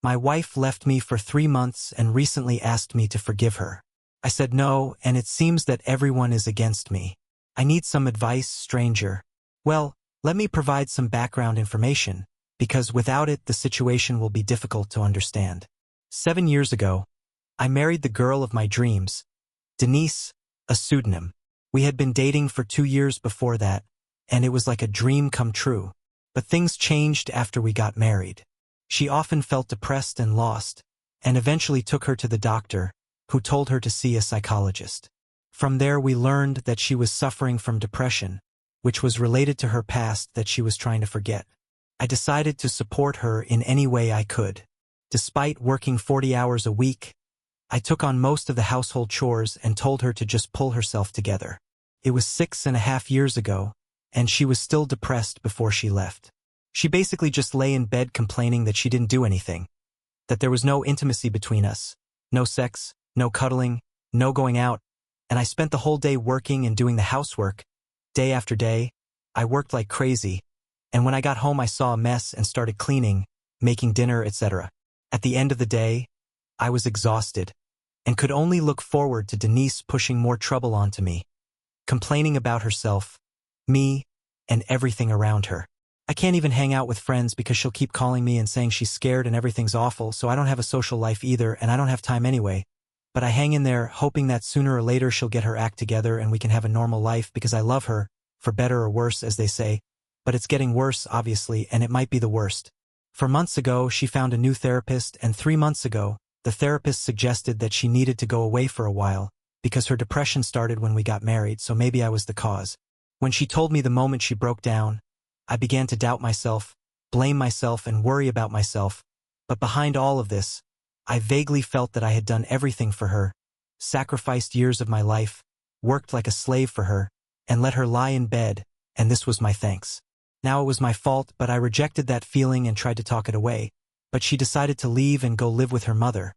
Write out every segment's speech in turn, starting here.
My wife left me for 3 months and recently asked me to forgive her. I said no, and it seems that everyone is against me. I need some advice, stranger. Well, let me provide some background information, because without it the situation will be difficult to understand. 7 years ago, I married the girl of my dreams, Denise, a pseudonym. We had been dating for 2 years before that, and it was like a dream come true. But things changed after we got married. She often felt depressed and lost, and eventually took her to the doctor, who told her to see a psychologist. From there we learned that she was suffering from depression, which was related to her past that she was trying to forget. I decided to support her in any way I could. Despite working 40 hours a week, I took on most of the household chores and told her to just pull herself together. It was 6.5 years ago, and she was still depressed before she left. She basically just lay in bed complaining that she didn't do anything, that there was no intimacy between us, no sex, no cuddling, no going out, and I spent the whole day working and doing the housework. Day after day, I worked like crazy, and when I got home I saw a mess and started cleaning, making dinner, etc. At the end of the day, I was exhausted, and could only look forward to Denise pushing more trouble onto me, complaining about herself, me, and everything around her. I can't even hang out with friends because she'll keep calling me and saying she's scared and everything's awful, so I don't have a social life either, and I don't have time anyway. But I hang in there, hoping that sooner or later she'll get her act together and we can have a normal life because I love her, for better or worse, as they say. But it's getting worse, obviously, and it might be the worst. 4 months ago, she found a new therapist, and 3 months ago, the therapist suggested that she needed to go away for a while, because her depression started when we got married, so maybe I was the cause. When she told me the moment she broke down, I began to doubt myself, blame myself, and worry about myself. But behind all of this, I vaguely felt that I had done everything for her, sacrificed years of my life, worked like a slave for her, and let her lie in bed, and this was my thanks. Now it was my fault, but I rejected that feeling and tried to talk it away. But she decided to leave and go live with her mother,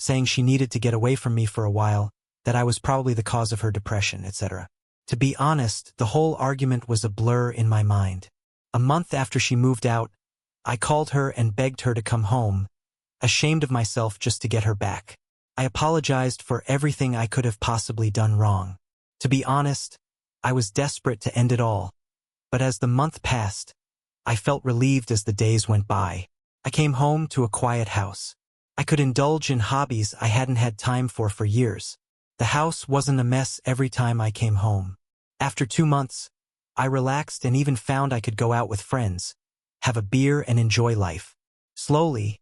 saying she needed to get away from me for a while, that I was probably the cause of her depression, etc. To be honest, the whole argument was a blur in my mind. A month after she moved out, I called her and begged her to come home, ashamed of myself just to get her back. I apologized for everything I could have possibly done wrong. To be honest, I was desperate to end it all. But as the month passed, I felt relieved as the days went by. I came home to a quiet house. I could indulge in hobbies I hadn't had time for years. The house wasn't a mess every time I came home. After 2 months, I relaxed and even found I could go out with friends, have a beer and enjoy life. Slowly,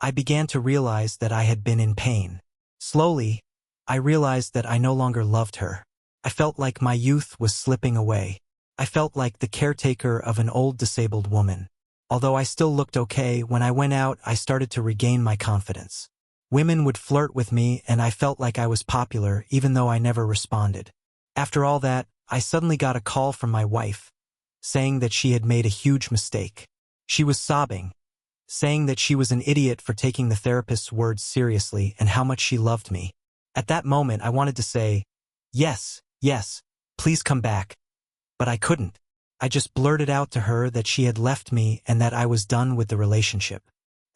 I began to realize that I had been in pain. Slowly, I realized that I no longer loved her. I felt like my youth was slipping away. I felt like the caretaker of an old disabled woman. Although I still looked okay, when I went out I started to regain my confidence. Women would flirt with me and I felt like I was popular even though I never responded. After all that, I suddenly got a call from my wife, saying that she had made a huge mistake. She was sobbing, saying that she was an idiot for taking the therapist's words seriously and how much she loved me. At that moment I wanted to say, yes, please come back. But I couldn't. I just blurted out to her that she had left me and that I was done with the relationship.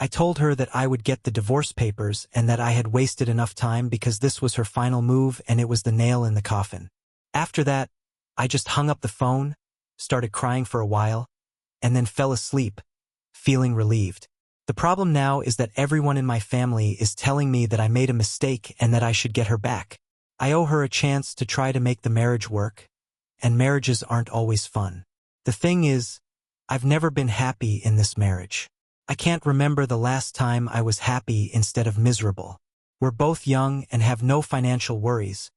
I told her that I would get the divorce papers and that I had wasted enough time because this was her final move and it was the nail in the coffin. After that, I just hung up the phone, started crying for a while, and then fell asleep, feeling relieved. The problem now is that everyone in my family is telling me that I made a mistake and that I should get her back. I owe her a chance to try to make the marriage work, and marriages aren't always fun. The thing is, I've never been happy in this marriage. I can't remember the last time I was happy instead of miserable. We're both young and have no financial worries,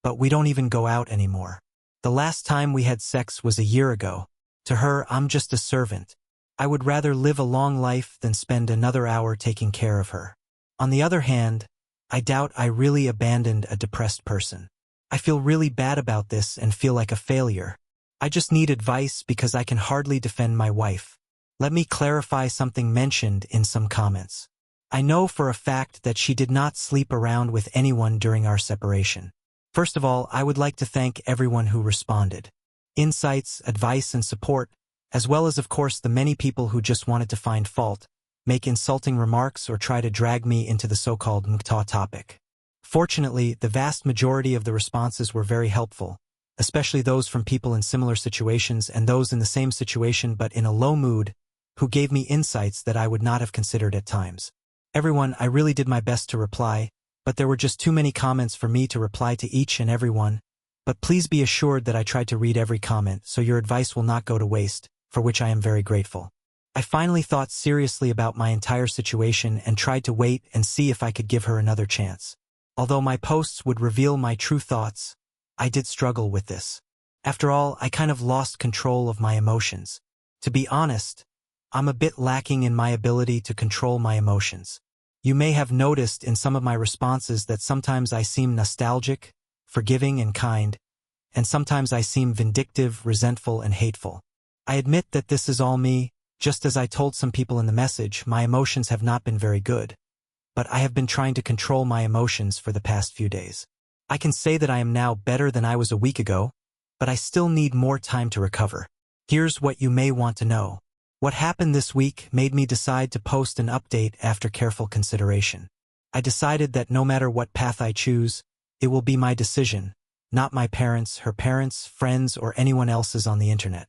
but we don't even go out anymore. The last time we had sex was a year ago. To her, I'm just a servant. I would rather live a long life than spend another hour taking care of her. On the other hand, I doubt I really abandoned a depressed person. I feel really bad about this and feel like a failure. I just need advice because I can hardly defend my wife. Let me clarify something mentioned in some comments. I know for a fact that she did not sleep around with anyone during our separation. First of all, I would like to thank everyone who responded. Insights, advice, and support, as well as of course the many people who just wanted to find fault. make insulting remarks, or try to drag me into the so-called mukta topic. Fortunately, the vast majority of the responses were very helpful, especially those from people in similar situations and those in the same situation but in a low mood, who gave me insights that I would not have considered at times. Everyone, I really did my best to reply, but there were just too many comments for me to reply to each and every one. But please be assured that I tried to read every comment, so your advice will not go to waste, for which I am very grateful. I finally thought seriously about my entire situation and tried to wait and see if I could give her another chance. Although my posts would reveal my true thoughts, I did struggle with this. After all, I kind of lost control of my emotions. To be honest, I'm a bit lacking in my ability to control my emotions. You may have noticed in some of my responses that sometimes I seem nostalgic, forgiving and kind, and sometimes I seem vindictive, resentful, and hateful. I admit that this is all me. Just as I told some people in the message, my emotions have not been very good, but I have been trying to control my emotions for the past few days. I can say that I am now better than I was a week ago, but I still need more time to recover. Here's what you may want to know. What happened this week made me decide to post an update after careful consideration. I decided that no matter what path I choose, it will be my decision, not my parents', her parents', friends, or anyone else's on the internet.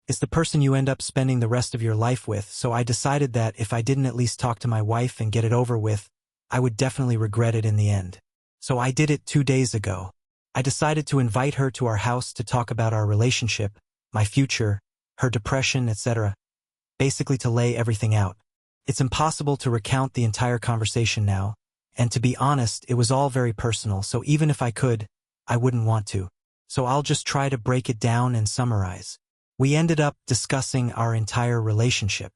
It's the person you end up spending the rest of your life with, so I decided that if I didn't at least talk to my wife and get it over with, I would definitely regret it in the end. So I did it 2 days ago. I decided to invite her to our house to talk about our relationship, my future, her depression, etc. Basically to lay everything out. It's impossible to recount the entire conversation now, and to be honest, it was all very personal, so even if I could, I wouldn't want to. So I'll just try to break it down and summarize. We ended up discussing our entire relationship.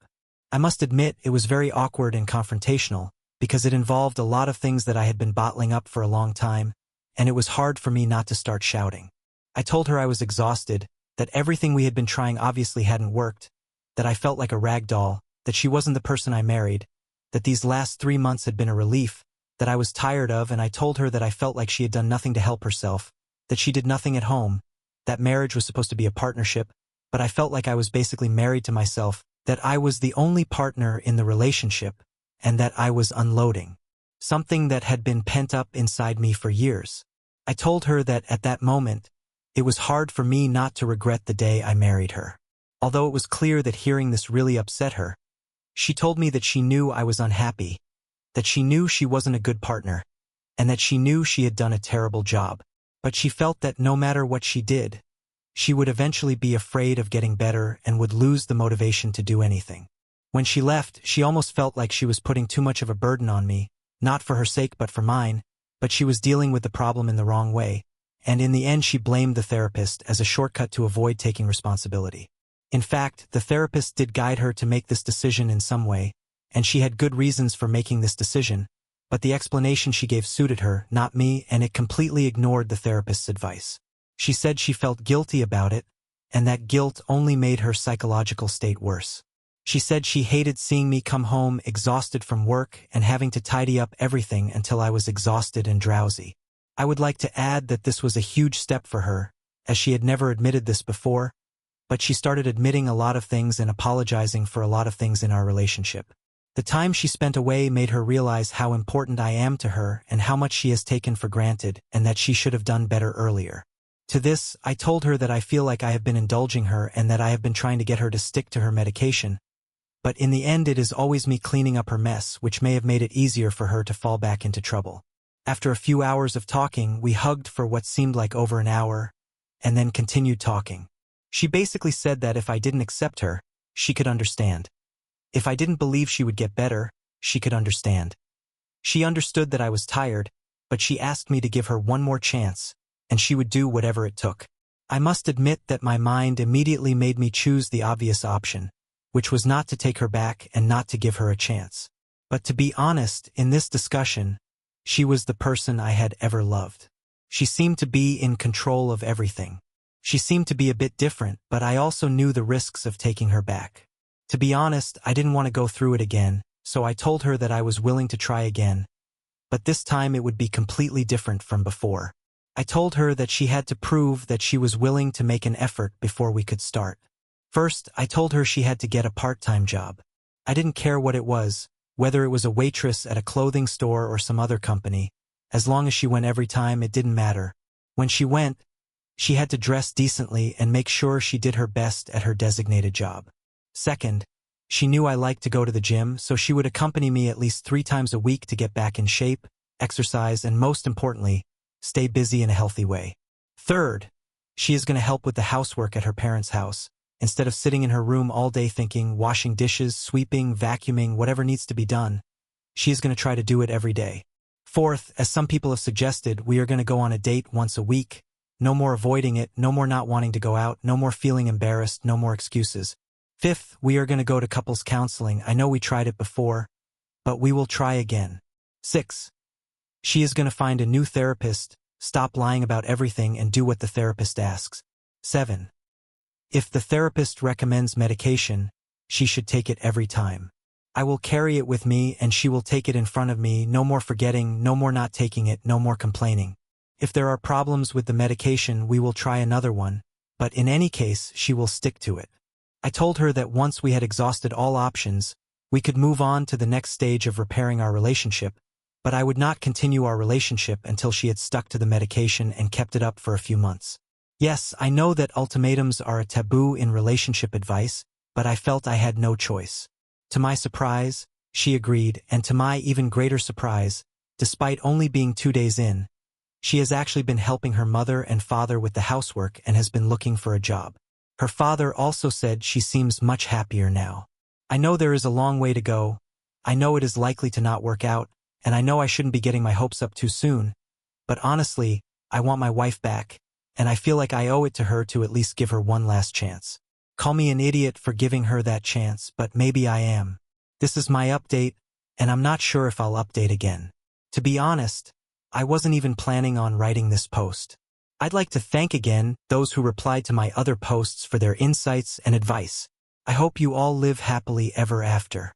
I must admit it was very awkward and confrontational, because it involved a lot of things that I had been bottling up for a long time, and it was hard for me not to start shouting. I told her I was exhausted, that everything we had been trying obviously hadn't worked, that I felt like a rag doll, that she wasn't the person I married, that these last 3 months had been a relief, that I was tired of, and I told her that I felt like she had done nothing to help herself, that she did nothing at home, that marriage was supposed to be a partnership, but I felt like I was basically married to myself, that I was the only partner in the relationship, and that I was unloading something that had been pent up inside me for years. I told her that at that moment, it was hard for me not to regret the day I married her. Although it was clear that hearing this really upset her, she told me that she knew I was unhappy, that she knew she wasn't a good partner, and that she knew she had done a terrible job. But she felt that no matter what she did, she would eventually be afraid of getting better and would lose the motivation to do anything. When she left, she almost felt like she was putting too much of a burden on me, not for her sake but for mine, but she was dealing with the problem in the wrong way, and in the end she blamed the therapist as a shortcut to avoid taking responsibility. In fact, the therapist did guide her to make this decision in some way, and she had good reasons for making this decision, but the explanation she gave suited her, not me, and it completely ignored the therapist's advice. She said she felt guilty about it, and that guilt only made her psychological state worse. She said she hated seeing me come home exhausted from work and having to tidy up everything until I was exhausted and drowsy. I would like to add that this was a huge step for her, as she had never admitted this before, but she started admitting a lot of things and apologizing for a lot of things in our relationship. The time she spent away made her realize how important I am to her and how much she has taken for granted, and that she should have done better earlier. To this, I told her that I feel like I have been indulging her and that I have been trying to get her to stick to her medication, but in the end it is always me cleaning up her mess, which may have made it easier for her to fall back into trouble. After a few hours of talking, we hugged for what seemed like over an hour, and then continued talking. She basically said that if I didn't accept her, she could understand. If I didn't believe she would get better, she could understand. She understood that I was tired, but she asked me to give her one more chance, and she would do whatever it took. I must admit that my mind immediately made me choose the obvious option, which was not to take her back and not to give her a chance. But to be honest, in this discussion, she was the person I had ever loved. She seemed to be in control of everything. She seemed to be a bit different, but I also knew the risks of taking her back. To be honest, I didn't want to go through it again, so I told her that I was willing to try again, but this time it would be completely different from before. I told her that she had to prove that she was willing to make an effort before we could start. First, I told her she had to get a part-time job. I didn't care what it was, whether it was a waitress at a clothing store or some other company. As long as she went every time, it didn't matter. When she went, she had to dress decently and make sure she did her best at her designated job. Second, she knew I liked to go to the gym, so she would accompany me at least 3 times a week to get back in shape, exercise, and most importantly, stay busy in a healthy way. Third, she is going to help with the housework at her parents' house, instead of sitting in her room all day thinking, washing dishes, sweeping, vacuuming, whatever needs to be done. She is going to try to do it every day. Fourth, as some people have suggested, we are going to go on a date once a week. No more avoiding it, no more not wanting to go out, no more feeling embarrassed, no more excuses. Fifth, we are going to go to couples counseling. I know we tried it before, but we will try again. 6. She is going to find a new therapist, stop lying about everything and do what the therapist asks. 7. If the therapist recommends medication, she should take it every time. I will carry it with me and she will take it in front of me, no more forgetting, no more not taking it, no more complaining. If there are problems with the medication, we will try another one, but in any case, she will stick to it. I told her that once we had exhausted all options, we could move on to the next stage of repairing our relationship, but I would not continue our relationship until she had stuck to the medication and kept it up for a few months. Yes, I know that ultimatums are a taboo in relationship advice, but I felt I had no choice. To my surprise, she agreed, and to my even greater surprise, despite only being 2 days in, she has actually been helping her mother and father with the housework and has been looking for a job. Her father also said she seems much happier now. I know there is a long way to go. I know it is likely to not work out, and I know I shouldn't be getting my hopes up too soon. But honestly, I want my wife back, and I feel like I owe it to her to at least give her one last chance. Call me an idiot for giving her that chance, but maybe I am. This is my update, and I'm not sure if I'll update again. To be honest, I wasn't even planning on writing this post. I'd like to thank again those who replied to my other posts for their insights and advice. I hope you all live happily ever after.